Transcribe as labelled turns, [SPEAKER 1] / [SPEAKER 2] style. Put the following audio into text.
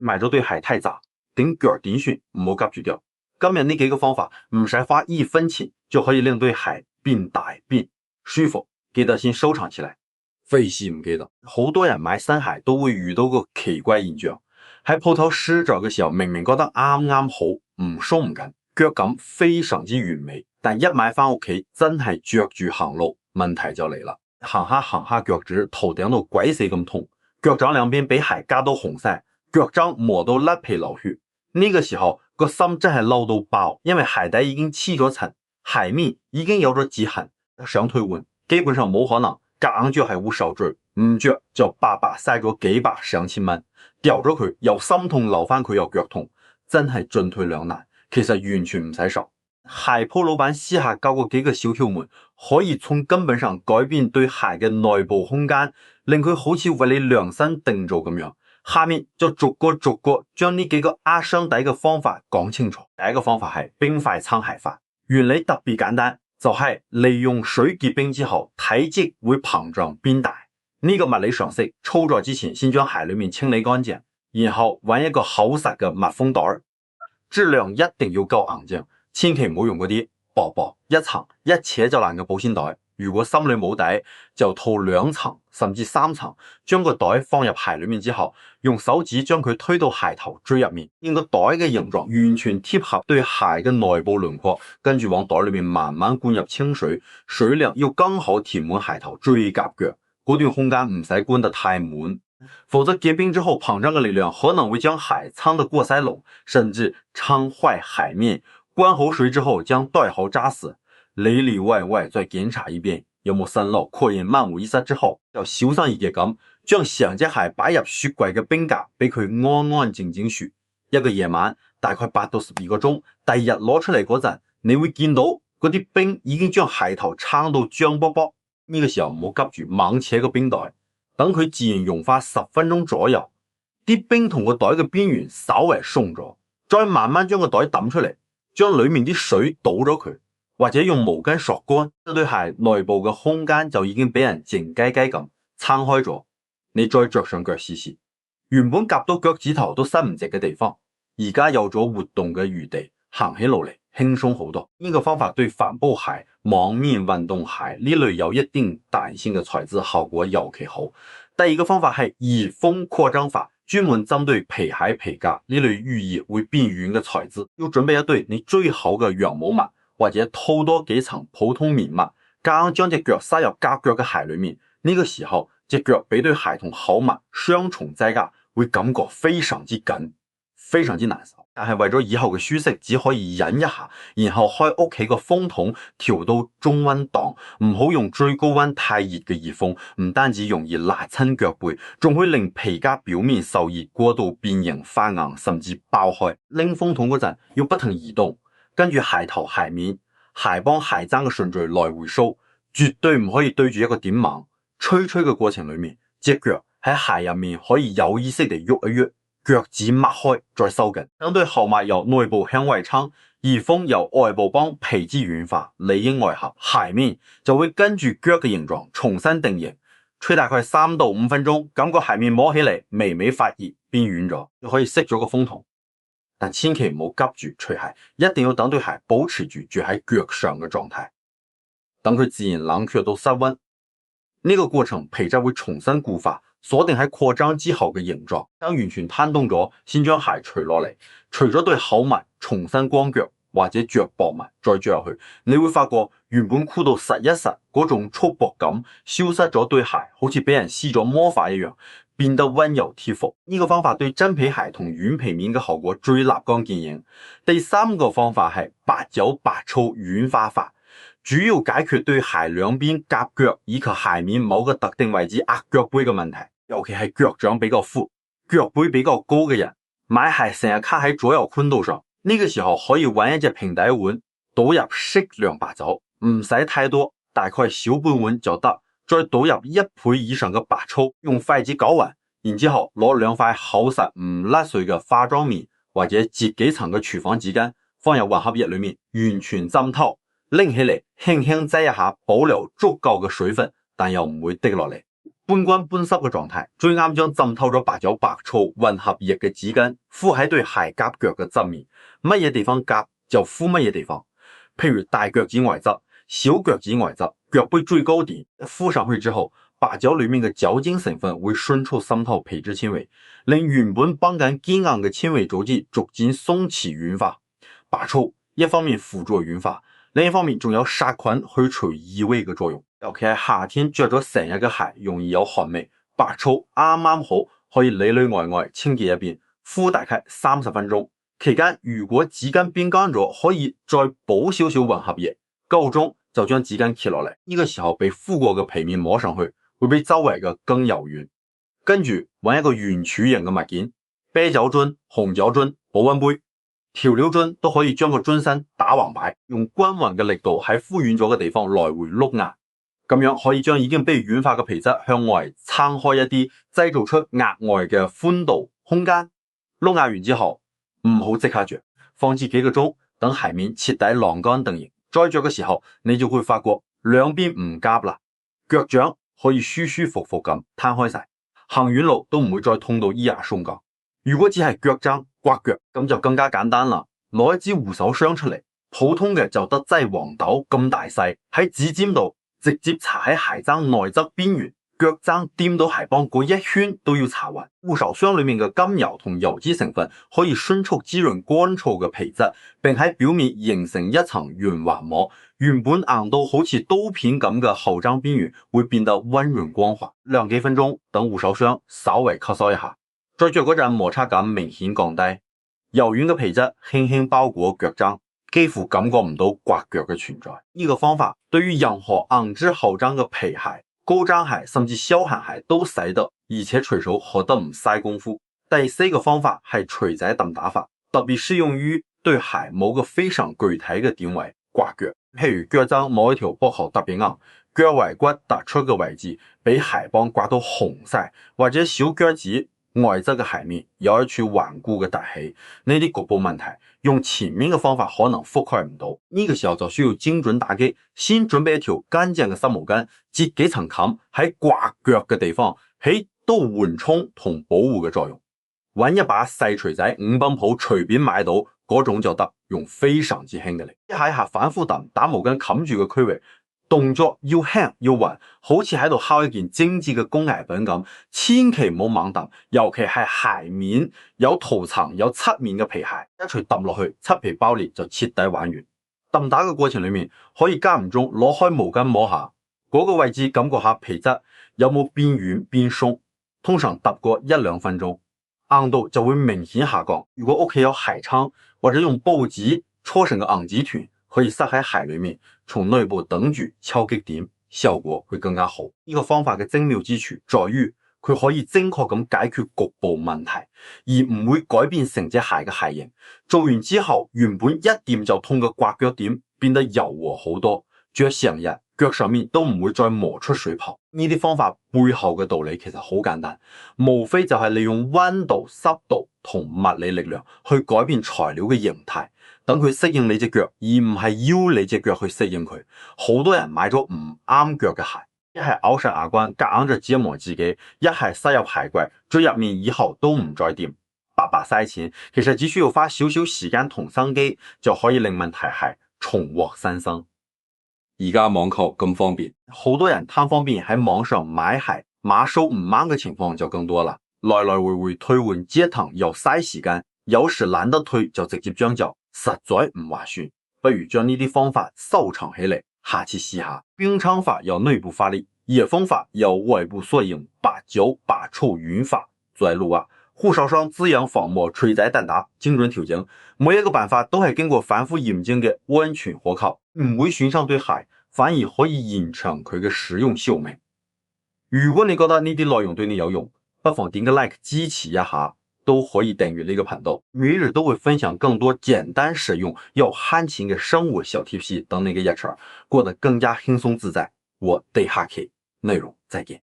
[SPEAKER 1] 買咗對鞋太窄，頂腳頂旋，唔好急住掉。今日呢幾個方法唔使花1分錢就可以令對鞋變大變舒服，記得先收藏起來。費事唔記得，好多人買新鞋都會遇到個奇怪現象，喺鋪頭試着嘅時候明明覺得啱啱好，唔鬆唔緊，腳感非常之完美，但一買翻屋企真係着住行路，問題就嚟啦。行下腳趾頭頂到鬼死咁痛，腳掌兩邊俾鞋夾到紅晒，腳踭磨到甩皮流血。呢個時候個心真係嬲到爆，因為鞋底已經黐咗層，鞋面已經有咗指痕，想退換基本上冇可能，夾硬着係會受罪，唔着就白白嘥咗幾百上千蚊，掉咗佢又心痛，留翻佢又腳痛，真係進退兩難。其實完全唔使愁，鞋鋪老闆私下教過幾個小竅門，可以從根本上改變對鞋嘅內部空間，令佢好似為你量身定做咁樣。下面就逐個將呢幾個壓箱底嘅方法講清楚。第一個方法係冰塊撐鞋法，原理特別簡單，就係利用水結冰之後，體積會膨脹變大。呢個物理常識，操作之前先將鞋裏面清理乾淨，然後揾一個厚實嘅密封袋，質量一定要夠硬淨，千祈唔好用嗰啲薄一層一扯就爛嘅保鮮袋。如果心裏冇底，就套2層甚至3層，將個袋放入鞋裏面之後，用手指將佢推到鞋頭最入面，令個袋嘅形狀完全貼合對鞋嘅內部輪廓，跟住往袋裏面慢慢灌入清水，水量要剛好填滿鞋頭最夾腳嗰段空間，唔使灌得太滿，否則結冰之後膨脹嘅力量可能會將鞋撐得過塞攏，甚至撐壞鞋面。灌好水之後將袋口扎死，裏裏外外再檢查一遍有冇滲漏擴印萬無一失之後，就小心翼翼咁將成隻鞋擺入雪櫃嘅冰格，俾佢安安靜靜雪一個夜晚，大概8到12個鐘。第二日攞出嚟嗰陣，你會見到嗰啲冰已經將鞋頭撐到脹卜卜。呢個時候唔好急住猛扯個冰袋，等佢自然融化10分鐘左右，啲冰同個袋嘅邊緣稍微鬆咗，再慢慢將個袋抌出嚟，將裏面啲水倒咗佢，或者用毛巾索乾，呢對鞋內部嘅空間就已經俾人靜雞雞咁撐開咗。你再着上腳試試，原本夾到腳趾頭都伸唔直嘅地方，而家有咗活動嘅餘地，行起路嚟輕鬆好多。呢個方法對帆布鞋、網面運動鞋呢類有一定彈性嘅材質效果尤其好。第二個方法係移風擴張法，專門針對皮鞋、皮革呢類寓意會變軟嘅材質，要準備一對你最好嘅羊毛襪，或者套多幾層普通棉襪，夾硬將隻腳塞入夾腳嘅鞋裏面。呢個時候隻腳俾對鞋同厚襪雙重擠壓，會感覺非常之緊，非常之難受。但係為咗以後嘅舒適，只可以忍一下，然後開屋企個風筒調到中溫檔，唔好用最高溫太熱嘅熱風，唔單止容易辣親腳背，仲會令皮革表面受熱過度變形發硬，甚至爆開。拎風筒嗰陣要不停移動，跟住鞋頭、鞋面、鞋幫、鞋踭嘅順序來回掃，絕對唔可以對住一個點猛。吹嘅過程裏面，隻腳喺鞋入面可以有意識地喐一喐，腳趾擘開再收緊，等對後襪由內部向外撐，移風由外部幫皮脂軟化，裏應外合，鞋面就會跟住腳嘅形狀重新定型。吹大概3到5分鐘，感覺鞋面摸起嚟微微發熱變軟咗，就可以熄咗個風筒。但千祈唔好急住除鞋，一定要等對鞋保持住喺腳上嘅狀態，等佢自然冷卻到室溫。呢個過程皮質會重新固化，鎖定喺擴張之後嘅形狀。當完全攤凍咗，先將鞋除落嚟，除咗對厚襪，重新光腳或者着薄襪再着入去，你會發覺原本箍到實一實嗰種粗薄感消失咗，對鞋好似俾人施咗魔法一樣，變得溫柔貼服。呢個方法對真皮鞋同軟皮面嘅效果最立竿見影。第三個方法係8腳8粗軟化法，主要解決對鞋兩邊夾腳以及鞋面某個特定位置壓腳背嘅問題，尤其係腳掌比較闊、腳背比較高嘅人，買鞋成日卡喺左右寬度上。呢個時候可以揾一隻平底碗，倒入適量白酒，唔使太多，大概小半碗就得，再倒入1倍以上嘅白粗，用筷子攪勻，然之後攞2塊厚實唔甩碎嘅化妝棉或者折幾層嘅廚房紙巾放入混合液裏面，完全浸透，拎起嚟輕輕擠一下，保留足夠嘅水分，但又唔會滴落嚟。半乾半濕嘅狀態，最啱將浸透咗白酒、白醋混合液嘅紙巾敷喺對鞋夾腳嘅側面，乜嘢地方夾就敷乜嘢地方。譬如大腳趾外側、小腳趾外側，腳背最高點敷上去之後，白酒裏面嘅酒精成分會迅速滲透皮質纖維，令原本繃緊堅硬嘅纖維組織逐漸鬆弛軟化。白醋一方面輔助軟化，另一方面仲有殺菌去除異味嘅作用。尤其係夏天着咗成日嘅鞋容易有汗味，白醋啱啱好可以裏裏外外清潔一遍，敷大概30分鐘。期間如果紙巾變乾咗，可以再補少少混合液，夠鐘就將紙巾揭落嚟。呢個時候被敷過嘅皮面摸上去會比周圍嘅更柔軟。跟住揾一個圓柱形嘅物件，啤酒樽、紅酒樽、保溫杯、調料樽都可以將個樽身打橫擺，用均勻嘅力度喺敷軟咗嘅地方來回碌壓，咁樣可以將已經被軟化嘅皮質向外撐開一啲，製造出額外嘅寬度空間。碌壓完之後唔好即刻着，放置幾個鐘，等鞋面徹底晾乾定型，再着嘅時候你就會發覺兩邊唔夾啦，腳掌可以舒舒服服咁攤開晒，行遠路都唔會再痛到咿牙鬆槓。如果只係腳踭刮腳，咁就更加簡單啦，攞一支護手霜出嚟，普通嘅就得劑黃豆咁大細，喺指尖度直接搽喺鞋踭內側邊緣，腳踭掂到鞋幫嗰一圈都要搽勻。護手霜裏面嘅甘油同油脂成分可以迅速滋潤乾燥嘅皮質，並喺表面形成一層潤滑膜，原本硬到好似刀片咁嘅後踭邊緣會變得溫潤光滑。晾幾分鐘，等護手霜稍微吸收一下，再着嗰陣摩擦感明顯降低，柔軟嘅皮質輕輕包裹腳踭，幾乎感覺唔到刮腳嘅存在。呢個方法對於任何硬質後踭嘅皮鞋、高踭鞋甚至消閒鞋都使得，而且隨手學得唔嘥功夫。第4個方法係錘仔揼打法，特別適用於對鞋某個非常具體嘅點位刮腳，譬如腳踭某一條膊頭特別硬，腳踝骨突出嘅位置俾鞋幫刮到紅晒，或者小腳趾外側嘅鞋面有一處頑固嘅凸起，呢啲局部問題用前面嘅方法可能覆蓋唔到，呢個時候就需要精準打擊，先準備一條乾淨嘅濕毛巾，摺幾層冚喺刮腳嘅地方，起到緩衝同保護嘅作用。揾一把細錘仔，5泵鋪隨便買到嗰種就得，用非常之輕嘅力，一下一下反覆揼，打毛巾冚住嘅區域，動作要輕要穩，好似喺度敲一件精緻嘅工藝品咁，千祈唔好猛揼，尤其係鞋面有塗層有漆面嘅皮鞋，一錘揼落去，漆皮爆裂就徹底玩完。揼打嘅過程裏面，可以間唔中攞開毛巾摸下嗰個位置，感覺下皮質有冇變軟變鬆，通常揼過1-2分鐘，硬度就會明顯下降。如果屋企有鞋倉，或者用報紙搓成個硬紙團，可以塞喺鞋裏面，從內部等住敲擊點，效果會更加好。呢個方法嘅精妙之處在於，佢可以精確咁解決局部問題，而唔會改變成隻鞋嘅鞋型。做完之後，原本一掂就痛嘅刮腳點變得柔和好多，着成日腳上面都唔會再磨出水泡。呢啲方法背後嘅道理其實好簡單，無非就係利用溫度、濕度同物理力量去改變材料嘅形態，等佢適應你隻腳，而唔係要你隻腳去適應佢。好多人買咗唔啱腳嘅鞋，一係咬實牙關夾硬就折磨自己，一係塞入鞋櫃，最入面以後都唔再掂，白白嘥錢。其實只需要花少少時間同心機，就可以令問題鞋重獲新生。而家網購咁方便，好多人貪方便喺網上買鞋，碼數唔啱嘅情況就更多啦。來來回回退換折騰又嘥時間，有時懶得退就直接將就，實在唔划算。不如將呢啲方法收藏起嚟，下次試下。冰槍法有內部發力，野風法有外部縮影，把酒把醋勻法再錄啊。護手霜滋養防磨錘仔揼打，精準調整，每一個辦法都係經過反覆驗證嘅安全可靠，唔會損傷對鞋，反而可以延長佢嘅使用壽命。如果你覺得呢啲內容對你有用，不妨點個 like 支持一下，都可以訂閱呢個頻道，每日都會分享更多簡單實用又慳錢嘅生活小貼士，等你嘅日常過得更加輕鬆自在。我哋下期內容再見。